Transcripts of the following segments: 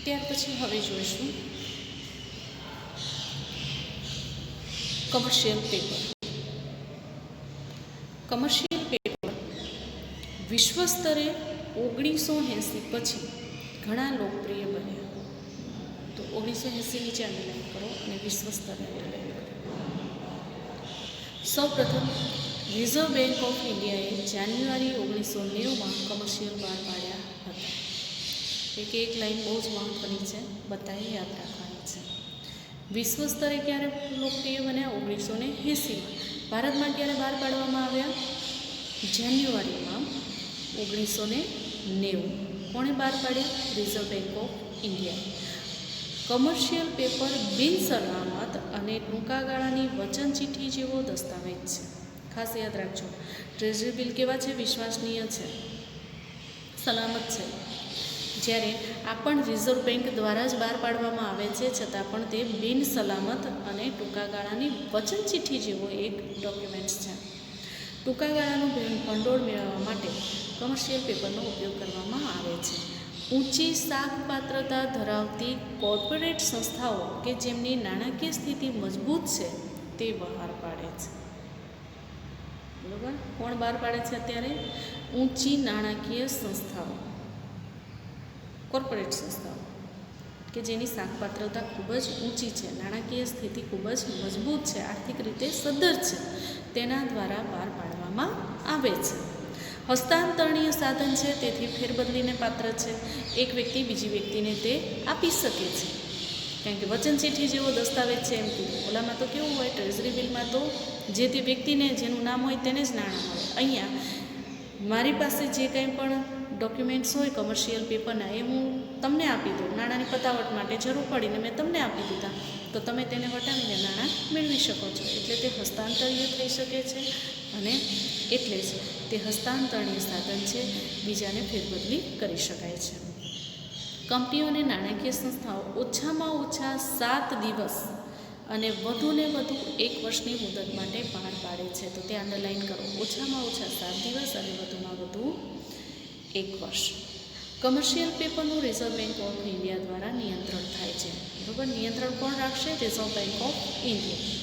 ત્યાર પછી હવે જોઈશું કમર્શિયલ પેપર. કમર્શિયલ પેપર વિશ્વ સ્તરે 1980 પછી ઘણા લોકપ્રિય બન્યા. તો 1980 નીચે અંડરલાઈન કરો અને વિશ્વ સ્તરે અંડરલાઈન કરો. સૌપ્રથમ રિઝર્વ બેંક ઓફ ઇન્ડિયાએ જાન્યુઆરી 1990માં કમર્શિયલ બહાર પાડ્યા હતા. એક લાઈન બહુ જ મહત્ત્વની છે, બધાએ યાદ રાખવાની છે. વિશ્વ સ્તરે ક્યારે લોકપ્રિય બન્યા? 1980માં. ભારતમાં ક્યારે બહાર પાડવામાં આવ્યા? જાન્યુઆરીમાં 1990. કોણે બહાર પાડ્યા? Reserve Bank of India. Commercial paper બિનસલામત અને ટૂંકા ગાળાની વચન ચીઠ્ઠી જેવો દસ્તાવેજ છે. ખાસ યાદ રાખજો, ટ્રેઝરી બિલ કેવા છે? વિશ્વસનીય છે, સલામત છે. જ્યારે આ પણ રિઝર્વ બેંક દ્વારા જ બહાર પાડવામાં આવે છે, છતાં પણ તે બિન સલામત અને ટૂંકા ગાળાની વચન ચીઠ્ઠી જેવો એક ડોક્યુમેન્ટ છે. ટૂંકા ગાળાનું ભંડોળ મેળવવા માટે કમર્શિયલ પેપરનો ઉપયોગ કરવામાં આવે છે. ઊંચી શાકપાત્રતા ધરાવતી કોર્પોરેટ સંસ્થાઓ કે જેમની નાણાકીય સ્થિતિ મજબૂત છે તે બહાર પાડે છે. બરાબર? કોણ બહાર પાડે છે અત્યારે? ઊંચી નાણાકીય સંસ્થાઓ, કોર્પોરેટ સંસ્થાઓ કે જેની શાકપાત્રતા ખૂબ જ ઊંચી છે, નાણાકીય સ્થિતિ ખૂબ જ મજબૂત છે, આર્થિક રીતે સદ્ધર છે, તેના દ્વારા બહાર પાડવામાં આવે છે. હસ્તાંતરણીય સાધન છે, તેથી ફેરબદલીને પાત્ર છે. એક વ્યક્તિ બીજી વ્યક્તિને તે આપી શકે છે, કારણ કે વચન ચીઠ્ઠી જેવો દસ્તાવેજ છે એમ કીધું. ઓલામાં તો કેવું હોય? ટ્રેઝરી બિલમાં તો જે તે વ્યક્તિને જેનું નામ હોય તેને જ નાણાં મળે. અહીંયા મારી પાસે જે કંઈ પણ ડોક્યુમેન્ટ્સ હોય કમર્શિયલ પેપરના, એ હું તમને આપી દઉં. નાણાંની પતાવટ માટે જરૂર પડીને મેં તમને આપી દીધા, તો તમે તેને વટાવીને નાણાં મેળવી શકો છો. એટલે તે હસ્તાંતરીય થઈ શકે છે અને એટલે જ તે હસ્તાંતરણીય સાધન છે, બીજાને ફેરબદલી કરી શકાય છે. કંપનીઓ અને નાણાકીય સંસ્થાઓ ઓછામાં ઓછા 7 દિવસ અને વધુને વધુ 1 વર્ષની મુદત માટે બહાર પાડે છે. તો તે અંડરલાઈન કરો. ઓછામાં ઓછા 7 દિવસ અને વધુમાં વધુ 1 વર્ષ. કમર્શિયલ પેપરનું રિઝર્વ બેંક ઓફ ઇન્ડિયા દ્વારા નિયંત્રણ થાય છે. બરાબર? નિયંત્રણ કોણ રાખશે? Reserve Bank of India.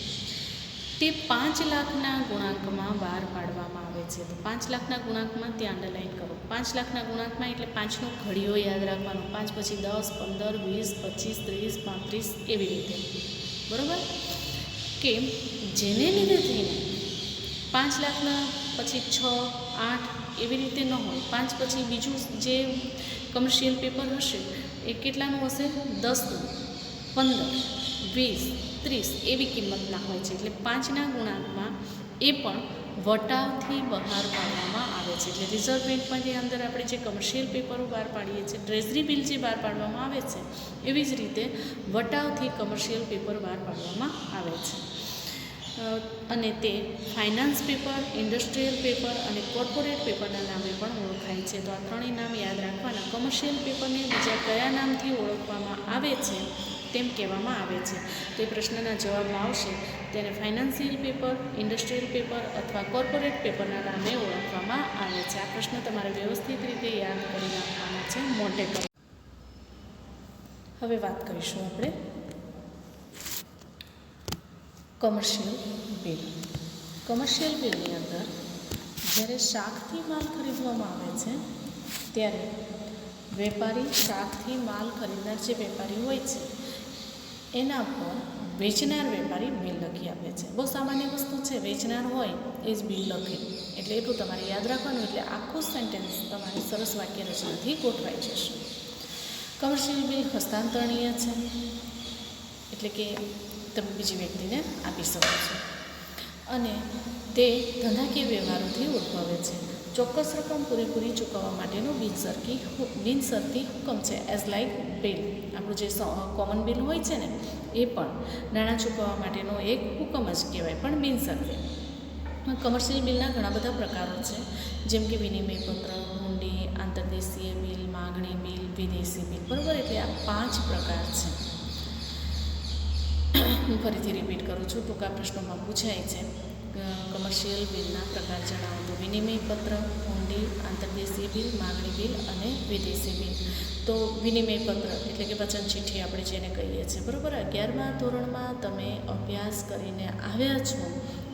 તે 5 લાખના ગુણાંકમાં બહાર પાડવામાં આવે છે. તો 5 લાખના ગુણાંકમાં ત્યાં અંડરલાઈન કરો. 5 લાખના ગુણાંકમાં એટલે 5નો ઘડિયો યાદ રાખવાનો. 5 પછી 10, 15, 20, 25, 30, 35 એવી રીતે. બરાબર? કે જેને લીધે થઈને 5 લાખના પછી 6, 8 એવી રીતે ન હોય. 5 પછી બીજું જે કમર્શિયલ પેપર હશે એ કેટલાનું હશે? 10નું, 15, 20, 30 એવી કિંમતના હોય છે. એટલે 5ના ગુણાંકમાં એ પણ વટાવથી બહાર પાડવામાં આવે છે. એટલે રિઝર્વ બેંકમાં અંદર આપણે જે કમર્શિયલ પેપરો બહાર પાડીએ છીએ, ટ્રેઝરી બિલ જે બહાર પાડવામાં આવે છે, એવી જ રીતે વટાવથી કમર્શિયલ પેપર બહાર પાડવામાં આવે છે. અને તે ફાઇનાન્સ પેપર, ઇન્ડસ્ટ્રીયલ પેપર અને કોર્પોરેટ પેપરના નામે પણ ઓળખાય છે. તો આ ત્રણેય નામ યાદ રાખવાના. કમર્શિયલ પેપરને બીજા કયા નામથી ઓળખવામાં આવે છે તેમ કહેવામાં આવે છે. તો એ પ્રશ્નના જવાબમાં આવશે તેને ફાઇનાન્શિયલ પેપર, ઇન્ડસ્ટ્રીયલ પેપર અથવા કોર્પોરેટ પેપરના નામે ઓળખવામાં આવે છે. આ પ્રશ્ન તમારે વ્યવસ્થિત રીતે યાદ કરી રાખવાના છે, મોટે પર. હવે વાત કરીશું આપણે કમર્શિયલ બિલ. કમર્શિયલ બિલની અંદર જ્યારે શાકથી માલ ખરીદવામાં આવે છે ત્યારે વેપારી શાકથી માલ ખરીદનાર જે વેપારી હોય છે એના પર વેચનાર વેપારી બિલ લખી આપે છે. બહુ સામાન્ય વસ્તુ છે, વેચનાર હોય એ જ બિલ લખે. એટલે એટલું તમારે યાદ રાખવાનું. એટલે આખું સેન્ટેન્સ તમારી સરસ વાક્ય રચનાથી ગોઠવાઈ જશે. કમર્શિયલ બિલ હસ્તાંતરણીય છે, એટલે કે તમે બીજી વ્યક્તિને આપી શકો છો અને તે ધંધાકીય વ્યવહારોથી ઉદ્ભવે છે. ચોક્કસ રકમ પૂરેપૂરી ચૂકવવા માટેનો બિનશરતી હુકમ છે. એઝ લાઇક બિલ, આપણું જે કોમન બિલ હોય છે ને, એ પણ નાણાં ચૂકવવા માટેનો એક હુકમ જ કહેવાય, પણ બિનશરતી. કમર્શિયલ બિલના ઘણા બધા પ્રકારો છે, જેમ કે વિનિમય પત્ર, હુંડી, આંતરદેશીય બિલ, માગણી બિલ, વિદેશી બિલ. બરાબર? એટલે આ 5 પ્રકાર છે. હું ફરીથી રિપીટ કરું છું, ટૂંકા પ્રશ્નોમાં પૂછાય છે. કમર્શિયલ બિલના પ્રકાર જણાવો તો વિનિમય પત્ર, હુંડી, હુંડી, આંતરદેશીય બિલ, માગણી બિલ અને વિદેશી બિલ. તો વિનિમય પત્ર એટલે કે વચન ચિઠ્ઠી આપણે જેને કહીએ છીએ, બરાબર. 11મા ધોરણમાં તમે અભ્યાસ કરીને આવ્યા છો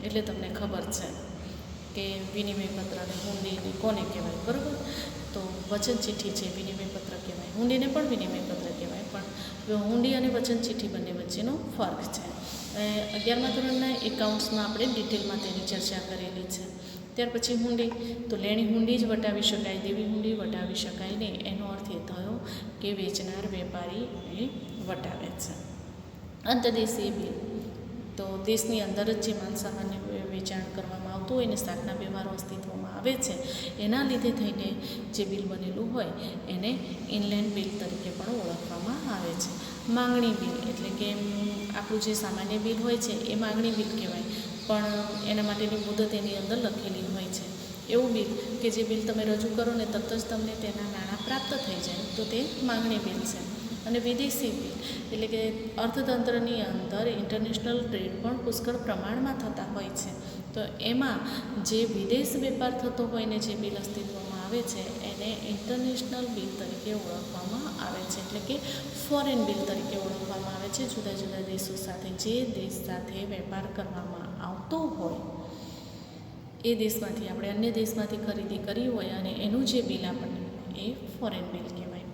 એટલે તમને ખબર છે કે વિનિમય પત્ર અને હુંડીને કોને કહેવાય, બરાબર. તો વચન ચિઠ્ઠી છે વિનિમય પત્ર કહેવાય, હુંડીને પણ વિનિમય પત્ર કહેવાય, પણ હુંડી અને વચન ચિઠ્ઠી બંને વચ્ચેનો ફર્ક છે. 11મા ધોરણના એકાઉન્ટ્સમાં આપણે ડિટેલમાં તેની ચર્ચા કરેલી છે. ત્યાર પછી હુંડી, તો લેણી હુંડી જ વટાવી શકાય, દેવી હુંડી વટાવી શકાય નહીં. એનો અર્થ એ થયો કે વેચનાર વેપારી એ વટાવે છે. આંતરદેશીય બિલ, તો દેશની અંદર જ જે માલ સામાન્ય વેચાણ કરવામાં આવતું હોય ને શાકના વ્યવહારો અસ્તિત્વમાં આવે છે, એના લીધે થઈને જે બિલ બનેલું હોય એને ઇનલેન્ડ બિલ તરીકે પણ ઓળખવામાં આવે છે. માંગણી બિલ એટલે કે આપણું જે સામાન્ય બિલ હોય છે એ માંગણી બિલ કહેવાય, પણ એના માટેની મુદત એની અંદર લખેલી હોય છે. એવું બિલ કે જે બિલ તમે રજૂ કરો ને તરત જ તમને તેના નાણાં પ્રાપ્ત થઈ જાય તો તે માંગણી બિલ છે. અને વિદેશી બિલ એટલે કે અર્થતંત્રની અંદર ઇન્ટરનેશનલ ટ્રેડ પણ પુષ્કળ પ્રમાણમાં થતા હોય છે, તો એમાં જે વિદેશ વેપાર થતો હોય ને જે બિલ અસ્તિત્વમાં આવે છે એને ઇન્ટરનેશનલ બિલ તરીકે ઓળખવામાં આવે છે, એટલે કે ફોરેન બિલ તરીકે ઓળખવામાં આવે છે. જુદા જુદા દેશો સાથે જે દેશ સાથે વેપાર કરવામાં આવતો હોય એ દેશમાંથી આપણે અન્ય દેશમાંથી ખરીદી કરી હોય અને એનું જે બિલ આપણને એ ફોરેન બિલ કહેવાય.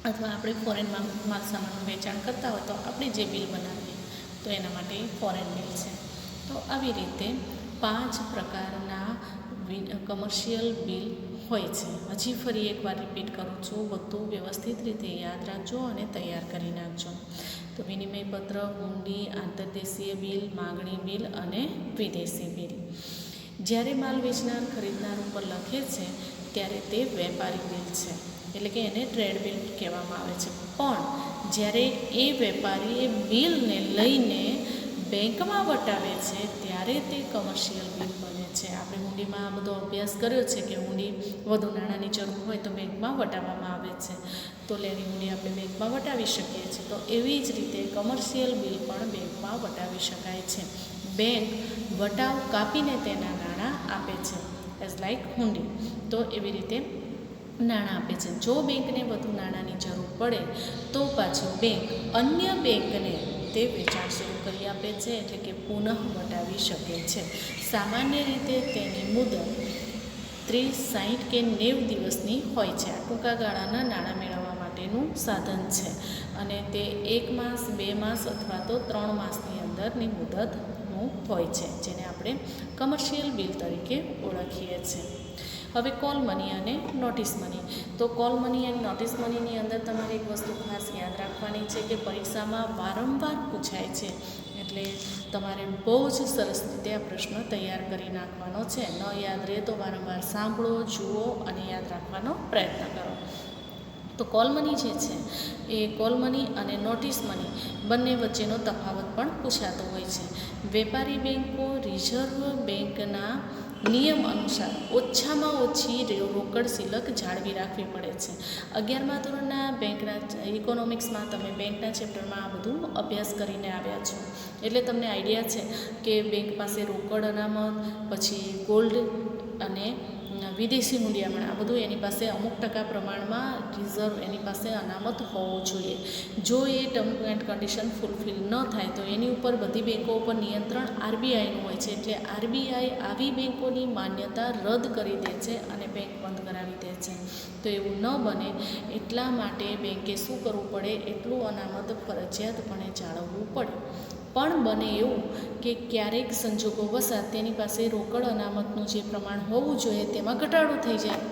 અથવા આપણે ફોરેનમાં માલ સામાનનું વેચાણ કરતા હોય તો આપણે જે બિલ બનાવીએ તો એના માટે ફોરેન બિલ છે. તો આવી રીતે 5 પ્રકારના કમર્શિયલ બિલ હોય છે. હજી ફરી એકવાર રિપીટ કરું છું, બધું વ્યવસ્થિત રીતે યાદ રાખજો અને તૈયાર કરી નાખજો. તો વિનિમય પત્ર, હુંડી, આંતરદેશીય બિલ, માગણી બિલ અને વિદેશી બિલ. જ્યારે માલ વેચનાર ખરીદનાર ઉપર લખે છે ત્યારે તે વેપારી બિલ છે, એટલે કે એને ટ્રેડ બિલ કહેવામાં આવે છે. પણ જ્યારે એ વેપારી એ બિલને લઈને બેંકમાં વટાવે છે ત્યારે તે કમર્શિયલ બિલ બને છે. આપણે હુંડીમાં આ બધો અભ્યાસ કર્યો છે કે હુંડી વધુ નાણાંની જરૂર હોય તો બેંકમાં વટાવવામાં આવે છે, તો લેણી હુંડી આપણે બેંકમાં વટાવી શકીએ છીએ. તો એવી જ રીતે કમર્શિયલ બિલ પણ બેંકમાં વટાવી શકાય છે. બેંક વટાવ કાપીને તેના નાણાં આપે છે, એઝ લાઇક હુંડી. તો એવી રીતે નાણાં આપે છે. જો બેંકને વધુ નાણાંની જરૂર પડે તો પાછું બેંક અન્ય બેંકને તે વેચાણ શરૂ કરી આપે છે, એટલે કે પુનઃ વટાવી શકે છે. સામાન્ય રીતે તેની મુદત 30, 60 કે 90 દિવસની હોય છે. આ ટૂંકા ગાળાના નાણાં મેળવવા માટેનું સાધન છે અને તે 1 માસ, 2 માસ અથવા તો 3 માસની અંદરની મુદતનું હોય છે, જેને આપણે કમર્શિયલ બિલ તરીકે ઓળખીએ છીએ. હવે કોલ મની અને નોટિસ મની. તો કોલ મની અને નોટિસ મનીની અંદર તમારે એક વસ્તુ ખાસ યાદ રાખવાની છે કે પરીક્ષામાં વારંવાર પૂછાય છે, એટલે તમારે બહુ જ સરસ રીતે આ પ્રશ્ન તૈયાર કરી નાખવાનો છે. ન યાદ રહે તો વારંવાર સાંભળો, જુઓ અને યાદ રાખવાનો પ્રયત્ન કરો. તો કોલ મની જે છે એ કોલ મની અને નોટિસ મની બંને વચ્ચેનો તફાવત પણ પૂછાતો હોય છે. વેપારી બેંકો રિઝર્વ બેંકના નિયમ અનુસાર ઓછામાં ઓછી રોકડ શિલક જાળવી રાખવી પડે છે. 11મા ધોરણના બેંકના ઇકોનોમિક્સમાં તમે બેંકના ચેપ્ટરમાં આ બધું અભ્યાસ કરીને આવ્યા છો, એટલે તમને આઈડિયા છે કે બેંક પાસે રોકડ અનામત, પછી ગોલ્ડ અને વિદેશી મૂંડિયામણ આ બધું એની પાસે અમુક ટકા પ્રમાણમાં રિઝર્વ એની પાસે અનામત હોવું જોઈએ. જો એ ટર્મ એન્ડ કન્ડિશન ફૂલફિલ ન થાય તો એની ઉપર બધી બેંકો ઉપર નિયંત્રણ આરબીઆઈનું હોય છે, એટલે આરબીઆઈ આવી બેંકોની માન્યતા રદ કરી દે છે અને બેંક બંધ કરાવી દે છે. તો એવું ન બને એટલા માટે બેંકે શું કરવું પડે, એટલું અનામત ફરજિયાતપણે જાળવવું પડે. પણ બને એવું કે ક્યારેક સંજોગો વસાત તેની પાસે રોકડ અનામતનું જે પ્રમાણ હોવું જોઈએ તેમાં ઘટાડો થઈ જાય,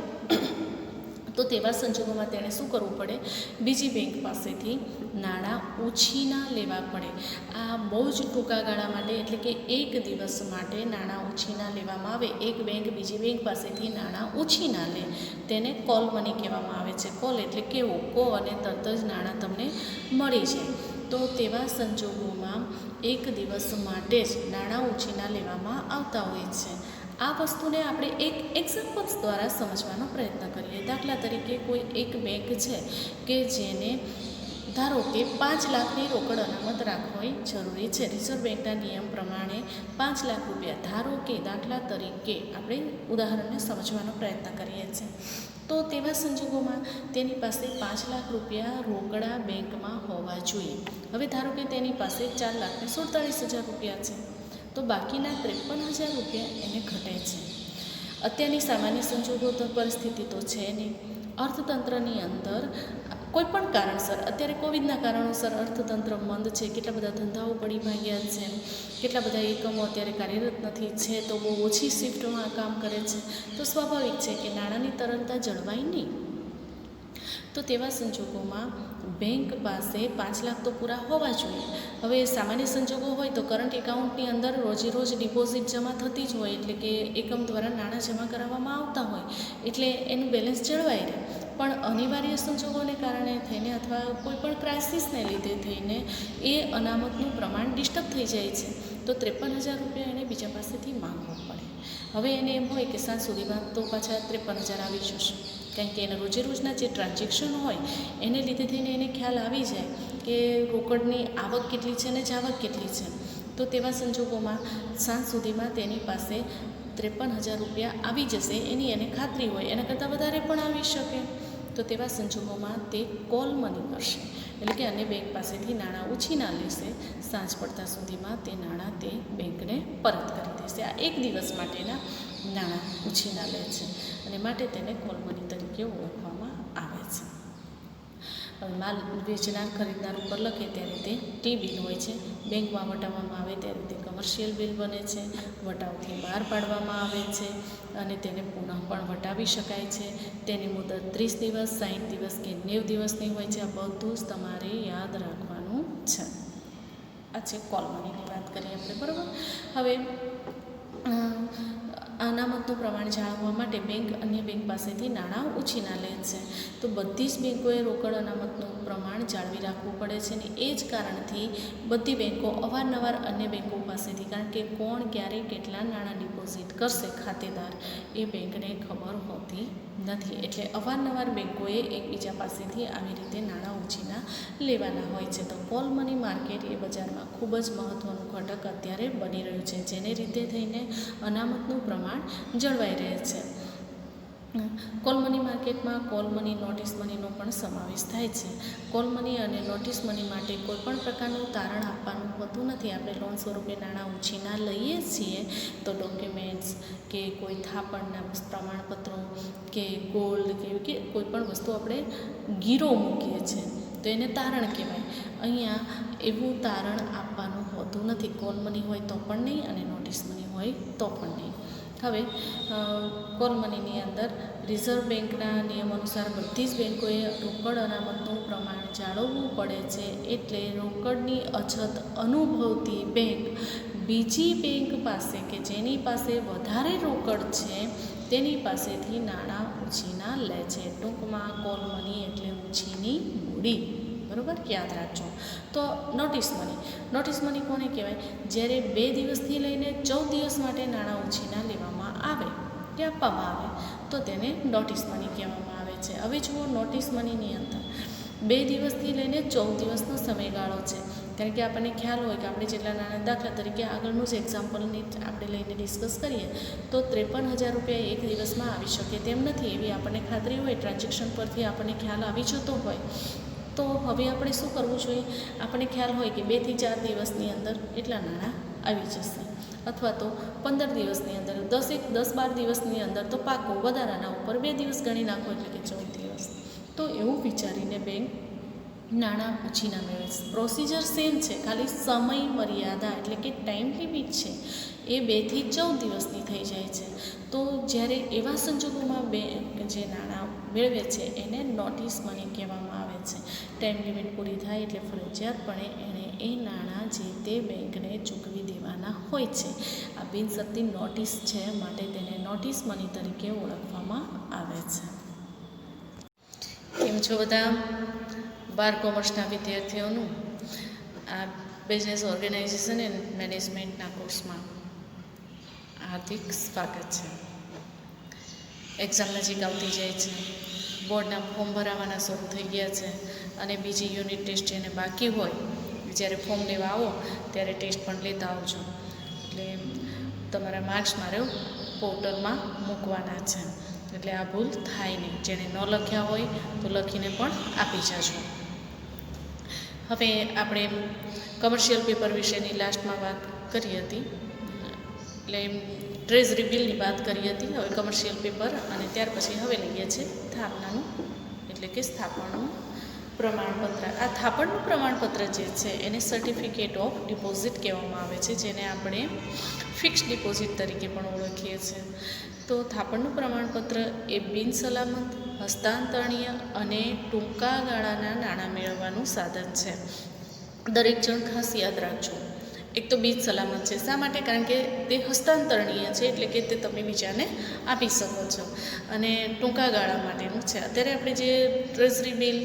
તો તેવા સંજોગોમાં તેણે શું કરવું પડે, બીજી બેંક પાસેથી નાણાં ઉછીના લેવા પડે. આ બહુ જ ટૂંકા ગાળા માટે, એટલે કે 1 દિવસ માટે નાણાં ઉછીના લેવામાં આવે. એક બેંક બીજી બેંક પાસેથી નાણાં ઉછીના લે તેને કોલ મની કહેવામાં આવે છે. કોલ એટલે કેવું, કો અને તરત જ નાણાં તમને મળી જાય. તો તેવા સંજોગોમાં 1 દિવસ માટે જ નાણાં ઉછીના લેવામાં આવતા હોય છે. આ વસ્તુને આપણે એક એક્ઝામ્પલ્સ દ્વારા સમજવાનો પ્રયત્ન કરીએ. દાખલા તરીકે કોઈ એક બેંક છે કે જેને ધારો કે 5 લાખની રોકડ અનામત રાખવી જરૂરી છે. રિઝર્વ બેંકના નિયમ પ્રમાણે 5 લાખ રૂપિયા, ધારો કે દાખલા તરીકે આપણે ઉદાહરણને સમજવાનો પ્રયત્ન કરીએ છીએ, તો તેવા સંજોગોમાં તેની પાસે 5 લાખ રૂપિયા રોકડા બેંકમાં હોવા જોઈએ. હવે ધારો કે તેની પાસે 4,47,000 રૂપિયા છે, તો બાકીના 53,000 રૂપિયા એને ઘટે છે. અત્યારની સામાન્ય સંજોગો તો પરિસ્થિતિ તો છે નહીં. અર્થતંત્રની અંદર કોઈ પણ કારણસર, અત્યારે કોવિડના કારણોસર અર્થતંત્ર મંદ છે, કેટલા બધા ધંધાઓ પડી ભાગ્યા છે, કેટલા બધા એકમો અત્યારે કાર્યરત નથી છે, તો બહુ ઓછી શિફ્ટમાં કામ કરે છે, તો સ્વાભાવિક છે કે નાણાંની તરલતા જળવાય નહીં. તો તેવા સંજોગોમાં બેંક પાસે 5 લાખ તો પૂરા હોવા જોઈએ. હવે સામાન્ય સંજોગો હોય તો કરંટ એકાઉન્ટની અંદર રોજે રોજ ડિપોઝિટ જમા થતી જ હોય, એટલે કે એકમ દ્વારા નાણાં જમા કરાવવામાં આવતા હોય, એટલે એનું બેલેન્સ જળવાઈ રહે. પણ અનિવાર્ય સંજોગોને કારણે થઈને અથવા કોઈ પણ ક્રાઇસિસને લીધે થઈને એ અનામતનું પ્રમાણ ડિસ્ટર્બ થઈ જાય છે, તો 53,000 રૂપિયા એને બીજા પાસેથી માંગવો પડે. હવે એને એમ હોય કે સાંજ સુધીમાં તો પાછા 53,000 આવી જશે, કારણ કે એના રોજે રોજના જે ટ્રાન્ઝેક્શન હોય એને લીધે થઈને એને ખ્યાલ આવી જાય કે રોકડની આવક કેટલી છે અને જાવક કેટલી છે. તો તેવા સંજોગોમાં સાંજ સુધીમાં તેની પાસે 53,000 રૂપિયા આવી જશે, એની એને ખાતરી હોય. એના કરતાં વધારે પણ આવી શકે. તો તેવા સંજોગોમાં તે કોલ મની કરશે, એટલે કે અન્ય બેંક પાસેથી નાણાં ઉછીના લેશે. સાંજ પડતા સુધીમાં તે નાણાં તે બેંકને પરત કરી દેશે. આ એક દિવસ માટેના નાણાં ઉછીના લે છે અને માટે તેને કોલ મની તરીકે ઓળખવામાં આવે છે. હવે માલ વેચનાર ખરીદનાર ઉપર લખે ત્યારે તે ટી બિલ હોય છે. બેંકમાં વટાવવામાં આવે ત્યારે તે કમર્શિયલ બિલ બને છે. વટાવથી બહાર પાડવામાં આવે છે અને તેને પુનઃ પણ વટાવી શકાય છે. તેની મુદત 30 દિવસ, 60 દિવસ કે 90 દિવસની હોય છે. આ બધું જ તમારે યાદ રાખવાનું છે. આ છે કોલ મનીની વાત કરીએ આપણે, બરાબર. હવે અનામતનું પ્રમાણ જાળવવા માટે બેંક અન્ય બેંક પાસેથી નાણાં ઉછીના લે છે. તો બધી જ બેંકોએ રોકડ અનામતનું પ્રમાણ જાળવી રાખવું પડે છે અને એ જ કારણથી બધી બેંકો અવારનવાર અન્ય બેંકો પાસેથી, કારણ કે કોણ ક્યારે કેટલા નાણાં ડિપોઝિટ કરશે ખાતેદાર એ બેંકને ખબર હોતી નથી, એટલે અવારનવાર બેંકોએ એકબીજા પાસેથી આવી રીતે નાણાં ઉછીના લેવાના હોય છે. તો કોલ મની માર્કેટ એ બજારમાં ખૂબ જ મહત્ત્વનું ઘટક અત્યારે બની રહ્યું છે, જેને રીતે થઈને અનામતનું પ્રમાણ જળવાઈ રહે છે. કોલ મની માર્કેટમાં કોલ મની, નોટિસ મનીનો પણ સમાવેશ થાય છે. કોલ મની અને નોટિસ મની માટે કોઈ પણ પ્રકારનું તારણ આપવાનું હોતું નથી. આપણે લોન સ્વરૂપે નાણાં ઉછીના લઈએ છીએ તો ડોક્યુમેન્ટ્સ કે કોઈ થાપણના પ્રમાણપત્રો કે ગોલ્ડ કે કોઈ પણ વસ્તુ આપણે ગીરો મૂકીએ છીએ તો એને તારણ કહેવાય. અહીંયા એવું તારણ આપવાનું હોતું નથી. કોલ મની હોય તો પણ નહીં અને નોટિસ મની હોય તો પણ નહીં. હવે કોલ મનીની અંદર રિઝર્વ બેંકના નિયમ અનુસાર બધી જ બેંકોએ રોકડ અનામતનું પ્રમાણ જાળવવું પડે છે. એટલે રોકડની અછત અનુભવતી બેંક બીજી બેંક પાસે કે જેની પાસે વધારે રોકડ છે તેની પાસેથી નાણાં ઉછીના લે છે. ટૂંકમાં કોલ મની એટલે ઉછીની મૂડી, બરાબર, યાદ રાખજો. તો નોટિસ મની કોને કહેવાય? જ્યારે 2 દિવસથી લઈને 14 દિવસ માટે નાણાં ઉછીના લેવામાં આવે કે આપવામાં આવે તો તેને નોટિસ મની કહેવામાં આવે છે. હવે જુઓ, નોટિસ મનીની અંદર 2 દિવસથી લઈને 14 દિવસનો સમયગાળો છે. કારણ કે આપણને ખ્યાલ હોય કે આપણે જેટલા નાણાં, દાખલા તરીકે આગળનું જ એક્ઝામ્પલની આપણે લઈને ડિસ્કસ કરીએ તો 53,000 રૂપિયા એક દિવસમાં આવી શકે તેમ નથી, એવી આપણને ખાતરી હોય, ટ્રાન્ઝેક્શન પરથી આપણને ખ્યાલ આવી જતો હોય. તો હવે આપણે શું કરવું જોઈએ? આપણને ખ્યાલ હોય કે 2 થી 4 દિવસની અંદર એટલા નાણાં આવી જશે, અથવા તો 15 દિવસની અંદર, 10-12 દિવસની અંદર તો પાકો, વધારાના ઉપર 2 દિવસ ગણી નાખો એટલે કે 14 દિવસ. તો એવું વિચારીને બેંક નાણાં ઉછીના મેળવે છે. પ્રોસિજર સેમ છે, ખાલી સમય મર્યાદા એટલે કે ટાઈમ લિમિટ છે એ 2 થી 14 દિવસની થઈ જાય છે. તો જ્યારે એવા સંજોગોમાં બેંક જે નાણાં મેળવે છે એને નોટિસ મની કહેવામાં આવે છે. ટાઈમ લિમિટ પૂરી થાય એટલે ફરજિયાતપણે એણે એ નાણાં જે તે બેંકને ચૂકવી દેવાના હોય છે. આ બિનશરતી નોટિસ છે, માટે તેને નોટિસ મની તરીકે ઓળખવામાં આવે છે. કેમ છો બધા? બાર કોમર્સના વિદ્યાર્થીઓનું આ બિઝનેસ ઓર્ગેનાઇઝેશન એન્ડ મેનેજમેન્ટના કોર્સમાં હાર્દિક સ્વાગત છે. એક્ઝામ નજીક આવતી જાય છે, બોર્ડના ફોર્મ ભરાવાના શરૂ થઈ ગયા છે અને બીજી યુનિટ ટેસ્ટ જેને બાકી હોય જ્યારે ફોર્મ લેવા આવો ત્યારે ટેસ્ટ પણ લેતા આવજો. એટલે તમારા માર્ક્સ મારે પોર્ટલમાં મૂકવાના છે, એટલે આ ભૂલ થાય નહીં. જેણે ન લખ્યા હોય તો લખીને પણ આપી જજો. હવે આપણે કમર્શિયલ પેપર વિશેની લાસ્ટમાં વાત કરી હતી, એટલે ટ્રેઝરી બિલની વાત કરી હતી. હવે કમર્શિયલ પેપર અને ત્યાર પછી હવે લઈએ છીએ સ્થાપનાનું, એટલે કે સ્થાપનનું પ્રમાણપત્ર. આ થાપણનું પ્રમાણપત્ર જે છે એને સર્ટિફિકેટ ઓફ ડિપોઝિટ કહેવામાં આવે છે, જેને આપણે ફિક્સ ડિપોઝિટ તરીકે પણ ઓળખીએ છીએ. તો થાપણનું પ્રમાણપત્ર એ બિનસલામત, હસ્તાંતરણીય અને ટૂંકા ગાળાના નાણાં મેળવવાનું સાધન છે. દરેક જણ ખાસ યાદ રાખજો. એક તો બીજ સલામત છે. શા માટે? કારણ કે તે હસ્તાંતરણીય છે, એટલે કે તે તમે બીજાને આપી શકો છો, અને ટૂંકા ગાળા માટેનું છે. અત્યારે આપણે જે ટ્રેઝરી બિલ,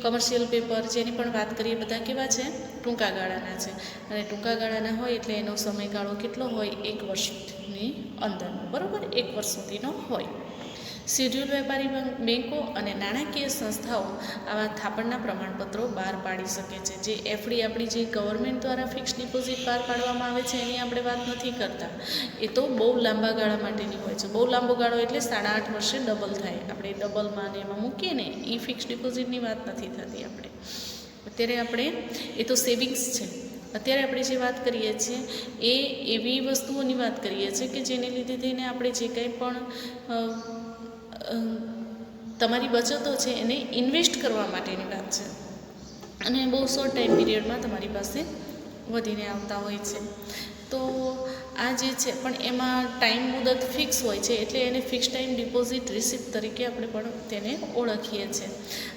કમર્શિયલ પેપર જેની પણ વાત કરીએ, બધા કેવા છે? ટૂંકા ગાળાના છે. અને ટૂંકા ગાળાના હોય એટલે એનો સમયગાળો કેટલો હોય? 1 વર્ષની અંદરનો, બરાબર? 1 વર્ષ સુધીનો હોય. શેડ્યુલ વેપારી બેન્કો અને નાણાકીય સંસ્થાઓ આવા થાપણના પ્રમાણપત્રો બહાર પાડી શકે છે. જે એફડી આપણી જે ગવર્મેન્ટ દ્વારા ફિક્સ ડિપોઝિટ બહાર પાડવામાં આવે છે એની આપણે વાત નથી કરતા. એ તો બહુ લાંબા ગાળા માટેની હોય છે. બહુ લાંબો ગાળો એટલે 8.5 વર્ષે ડબલ થાય. આપણે ડબલમાં ને એમાં મૂકીએ ને, એ ફિક્સ ડિપોઝિટની વાત નથી થતી આપણે. અત્યારે આપણે એ તો સેવિંગ્સ છે. અત્યારે આપણે જે વાત કરીએ છીએ એ એવી વસ્તુઓની વાત કરીએ છીએ કે જેને લીધે થઈને આપણે જે કંઈ પણ તમારી બચતો છે એને ઇન્વેસ્ટ કરવા માટેની વાત છે, અને બહુ શોર્ટ ટાઈમ પીરિયડમાં તમારી પાસે વધીને આવતા હોય છે. તો આ જે છે પણ એમાં ટાઈમ મુદત ફિક્સ હોય છે, એટલે એને ફિક્સ ટાઈમ ડિપોઝિટ રિસિપ્ટ તરીકે આપણે પણ તેને ઓળખીએ છીએ.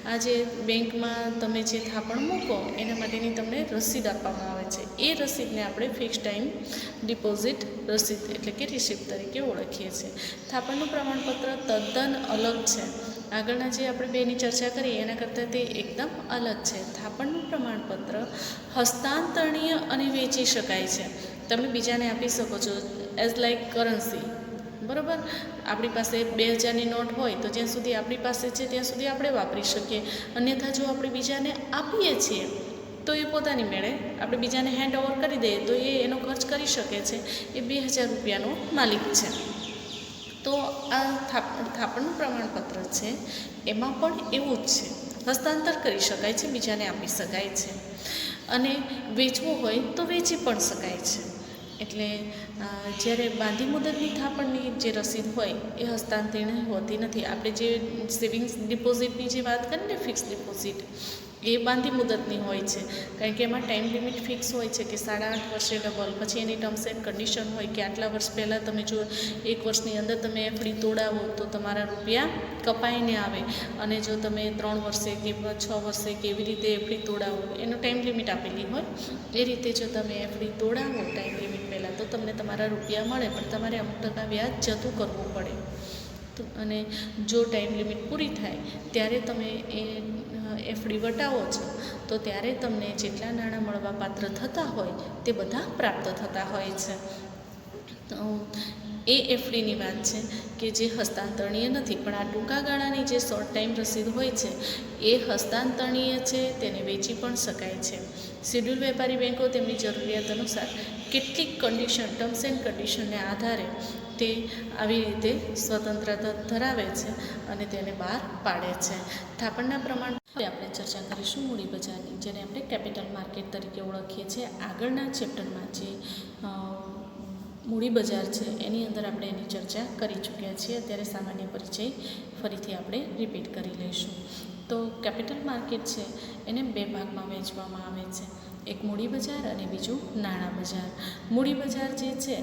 આ જે બેંકમાં તમે જે થાપણ મૂકો એના માટેની તમને રસીદ આપવામાં આવે છે. એ રસીદને આપણે ફિક્સ ટાઈમ ડિપોઝિટ રસીદ એટલે કે રિસિપ્ટ તરીકે ઓળખીએ છીએ. થાપણનું પ્રમાણપત્ર તદ્દન અલગ છે. આગળના જે આપણે બેની ચર્ચા કરી એના કરતાં તે એકદમ અલગ છે. થાપણનું પ્રમાણપત્ર હસ્તાંતરણીય અને વેચી શકાય છે. તમે બીજાને આપી શકો છો એઝ લાઇક કરન્સી, બરાબર? આપણી પાસે 2000ની નોટ હોય તો જ્યાં સુધી આપણી પાસે છે ત્યાં સુધી આપણે વાપરી શકીએ. અન્યથા જો આપણે બીજાને આપીએ છીએ તો એ પોતાની મેળે આપણે બીજાને હેન્ડ ઓવર કરી દઈએ તો એ એનો ખર્ચ કરી શકે છે. એ 2000 રૂપિયાનો માલિક છે. તો આ થાપણનું પ્રમાણપત્ર છે એમાં પણ એવું જ છે. હસ્તાંતર કરી શકાય છે, બીજાને આપી શકાય છે, અને વેચવું હોય તો વેચી પણ શકાય છે. એટલે જ્યારે બાંધી મુદતની થાપણની જે રસીદ હોય એ હસ્તાંતરણીય હોતી નથી. આપણે જે સેવિંગ્સ ડિપોઝિટની જે વાત કરીએ ને, ફિક્સ ડિપોઝિટ, એ બાંધી મુદતની હોય છે. કારણ કે એમાં ટાઈમ લિમિટ ફિક્સ હોય છે કે 8.5 વર્ષે ડબલ. પછી એની ટર્મ્સ એન્ડ કન્ડિશન હોય કે આટલા વર્ષ પહેલાં તમે જો 1 વર્ષની અંદર તમે એફડી તોડાવો તો તમારા રૂપિયા કપાઈને આવે, અને જો તમે 3 વર્ષે કે 6 વર્ષે કે એવી રીતે એફડી તોડાવો, એનો ટાઈમ લિમિટ આપેલી હોય, એ રીતે જો તમે એફડી તોડાવો ટાઈમ લિમિટ પહેલાં તો તમને તમારા રૂપિયા મળે, પણ તમારે અમુક ટકા વ્યાજ જતું કરવું પડે. અને જો ટાઈમ લિમિટ પૂરી થાય ત્યારે તમે એ એફડી વટાવો છો તો ત્યારે તમને જેટલા નાણાં મળવા પાત્ર થતા હોય તે બધા પ્રાપ્ત થતા હોય છે. તો એ એફડીની વાત છે કે જે હસ્તાંતરણીય નથી, પણ આ ટૂંકા ગાળાની જે શોર્ટ ટાઈમ રસીદ હોય છે એ હસ્તાંતરણીય છે, તેને વેચી પણ શકાય છે. શેડ્યુલ વેપારી બેન્કો તેમની જરૂરિયાત અનુસાર કેટલીક કન્ડિશન, ટર્મ્સ એન્ડ કન્ડિશનને આધારે તે આવી રીતે સ્વતંત્રતા ધરાવે છે અને તેને બહાર પાડે છે. થાપણના પ્રમાણ હવે આપણે ચર્ચા કરીશું મૂડી બજારની, જેને આપણે કેપિટલ માર્કેટ તરીકે ઓળખીએ છીએ. આગળના ચેપ્ટરમાં જે મૂડી બજાર છે એની અંદર આપણે એની ચર્ચા કરી ચૂક્યા છીએ. અત્યારે સામાન્ય પરિચય ફરીથી આપણે રિપીટ કરી લઈશું. તો કેપિટલ માર્કેટ છે એને 2 ભાગમાં વહેંચવામાં આવે છે. એક મૂડી બજાર અને બીજું નાણાં બજાર. મૂડી બજાર જે છે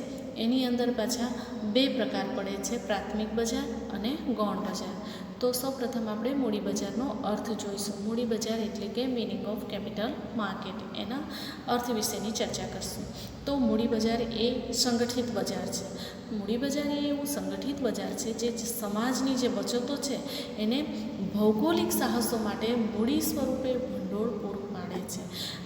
એની અંદર પાછા 2 પ્રકાર પડે છે, પ્રાથમિક બજાર અને ગૌણ બજાર. તો સૌપ્રથમ આપણે મૂડી બજારનો અર્થ જોઈશું. મૂડી બજાર એટલે કે મિનિંગ ઓફ કેપિટલ માર્કેટ, એના અર્થ વિશેની ચર્ચા કરશું. તો મૂડી બજાર એ સંગઠિત બજાર છે. મૂડી બજાર એ એવું સંગઠિત બજાર છે જે સમાજની જે બચતો છે એને ભૌગોલિક સાહસો માટે મૂડી સ્વરૂપે ભંડોળ પૂરું પાડે છે.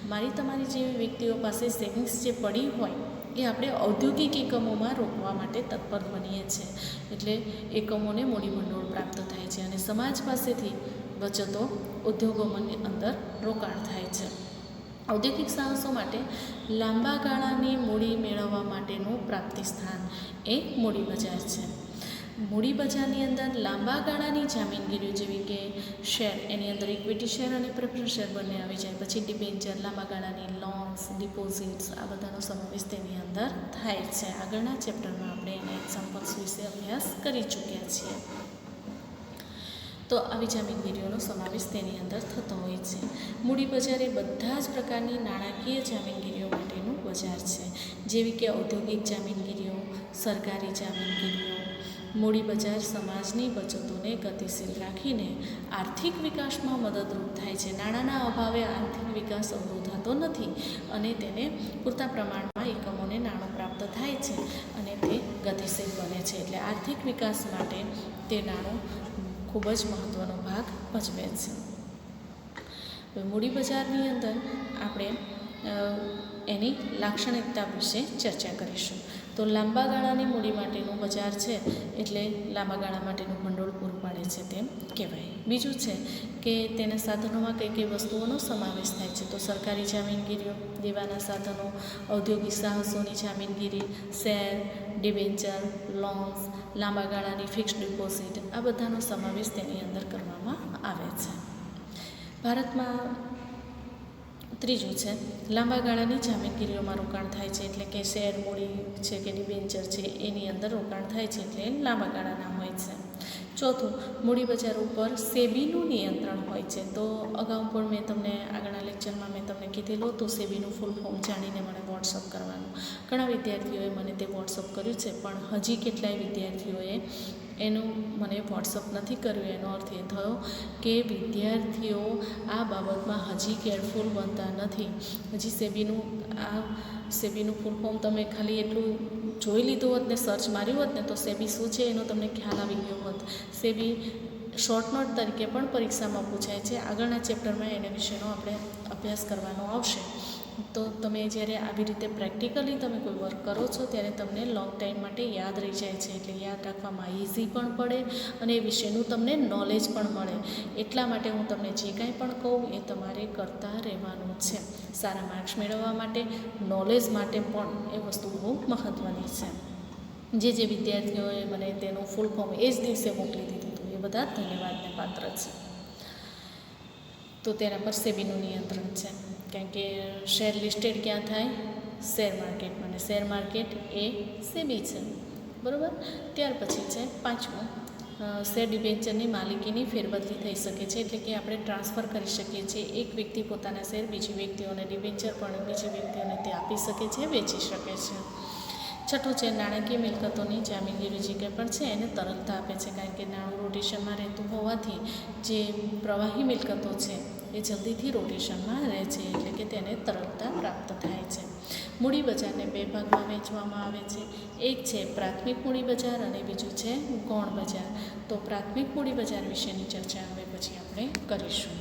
મારી તમારી જેવી વ્યક્તિઓ પાસે સેવિંગ્સ જે પડી હોય એ આપણે ઔદ્યોગિક એકમોમાં રોકવા માટે તત્પર બનીએ છીએ. એટલે એકમોને મૂડી ભંડોળ પ્રાપ્ત થાય છે અને સમાજ પાસેથી બચતો ઉદ્યોગોની અંદર રોકાણ થાય છે. ઔદ્યોગિક સાહસો માટે લાંબા ગાળાની મૂડી મેળવવા માટેનું પ્રાપ્તિ સ્થાન એ મૂડી બજાર છે. મૂડી બજારની અંદર લાંબા ગાળાની જામીનગીરીઓ જેવી કે શેર, એની અંદર ઇક્વિટી શેર અને પ્રેફરન્સ શેર બંને આવી જાય. પછી ડિબેન્ચર, લાંબા ગાળાની લોન્સ, ડિપોઝિટ્સ, આ બધાનો સમાવેશ તેની અંદર થાય છે. આગળના ચેપ્ટરમાં આપણે એના એક્ઝામ્પલ્સ વિશે અભ્યાસ કરી ચૂક્યા છીએ. તો આવી જામીનગીરીઓનો સમાવેશ તેની અંદર થતો હોય છે. મૂડી બજાર એ બધા જ પ્રકારની નાણાકીય જામીનગીરીઓ માટેનું બજાર છે, જેવી કે ઔદ્યોગિક જામીનગીરીઓ, સરકારી જામીનગીરીઓ. મૂડી બજાર સમાજની બચતોને ગતિશીલ રાખીને આર્થિક વિકાસમાં મદદરૂપ થાય છે. નાણાંના અભાવે આર્થિક વિકાસ અવરોધાતો નથી અને તેને પૂરતા પ્રમાણમાં એકમોને નાણું પ્રાપ્ત થાય છે અને તે ગતિશીલ બને છે. એટલે આર્થિક વિકાસ માટે તે નાણું ખૂબ જ મહત્ત્વનો ભાગ ભજવે છે. મૂડી બજારની અંદર આપણે એની લાક્ષણિકતા વિશે ચર્ચા કરીશું. તો લાંબા ગાળાની મૂડી માટેનું બજાર છે એટલે લાંબા ગાળા માટેનું ભંડોળ પૂરું પાડે છે તેમ કહેવાય. બીજું છે કે તેના સાધનોમાં કઈ કઈ વસ્તુઓનો સમાવેશ થાય છે. તો સરકારી જામીનગીરીઓ, દેવાના સાધનો, ઔદ્યોગિક સાહસોની જામીનગીરી, શેર, ડિબેન્ચર, લોન્સ, લાંબા ગાળાની ફિક્સ્ડ ડિપોઝિટ, આ બધાનો સમાવેશ તેની અંદર કરવામાં આવે છે. ભારતમાં ત્રીજું છે લાંબા ગાળાની જામીનગીરીઓમાં રોકાણ થાય છે. એટલે કે શેર, મૂડી છે કે ડિબેન્ચર છે એની અંદર રોકાણ થાય છે એટલે લાંબા ગાળાના હોય છે. ચોથું, મૂડી બજાર ઉપર સેબીનું નિયંત્રણ હોય છે. તો અગાઉ પણ મેં તમને આગળના લેક્ચરમાં મેં તમને કીધેલું હતું સેબીનું ફૂલ ફોર્મ જાણીને મને વોટ્સઅપ કરવાનું. ઘણા વિદ્યાર્થીઓએ મને તે વોટ્સઅપ કર્યું છે, પણ હજી કેટલાય વિદ્યાર્થીઓએ એનું મને વોટ્સઅપ નથી કર્યું. એનો અર્થ એ થયો કે વિદ્યાર્થીઓ આ બાબતમાં હજી કેરફુલ બનતા નથી. હજી સેબીનું ફૂલ ફોર્મ તમે ખાલી એટલું જોઈ લીધું હોત ને સર્ચ માર્યું હોત ને તો સેબી શું છે એનો તમને ખ્યાલ આવી ગયો હોત. સેબી શોર્ટ નોટ તરીકે પણ પરીક્ષામાં પૂછાય છે. આગળના ચેપ્ટરમાં એના વિશેનો આપણે અભ્યાસ કરવાનો આવશે. તો તમે જ્યારે આવી રીતે પ્રેક્ટિકલી તમે કોઈ વર્ક કરો છો ત્યારે તમને લોંગ ટાઈમ માટે યાદ રહી જાય છે. એટલે યાદ રાખવામાં ઇઝી પણ પડે અને એ વિશેનું તમને નોલેજ પણ મળે. એટલા માટે હું તમને જે કાંઈ પણ કહું એ તમારે કરતા રહેવાનું છે. સારા માર્ક્સ મેળવવા માટે, નોલેજ માટે પણ એ વસ્તુ બહુ મહત્ત્વની છે. જે વિદ્યાર્થીઓએ મને તેનું ફૂલ ફોર્મ એ જ દિવસે મોકલી દીધું હતું એ બધા ધન્યવાદને પાત્ર છે. તો તેના પર સેબીનું નિયંત્રણ છે. કારણ કે શેર લિસ્ટેડ ક્યાં થાય? શેર માર્કેટમાં. અને શેર માર્કેટ એ સેબી છે, બરાબર. ત્યાર પછી છે પાંચમું, શેર ડિબેન્ચરની માલિકીની ફેરબદલી થઈ શકે છે. એટલે કે આપણે ટ્રાન્સફર કરી શકીએ છીએ. એક વ્યક્તિ પોતાના શેર બીજી વ્યક્તિઓને, ડિબેન્ચર પણ બીજી વ્યક્તિઓને તે આપી શકે છે, વેચી શકે છે. છઠ્ઠું છે નાણાકીય મિલકતોની જામીનગીરી જે કંઈ પણ છે એને તરલતા આપે છે. કારણ કે નાણું રોટેશનમાં રહેતું હોવાથી જે પ્રવાહી મિલકતો છે એ જલ્દીથી રોટેશનમાં રહે છે, એટલે કે તેને તરલતા પ્રાપ્ત થાય છે. મૂડી બજારને બે ભાગમાં વહેંચવામાં આવે છે. એક છે પ્રાથમિક મૂડી બજાર અને બીજું છે ગૌણ બજાર. તો પ્રાથમિક મૂડી બજાર વિશેની ચર્ચા હવે પછી આપણે કરીશું.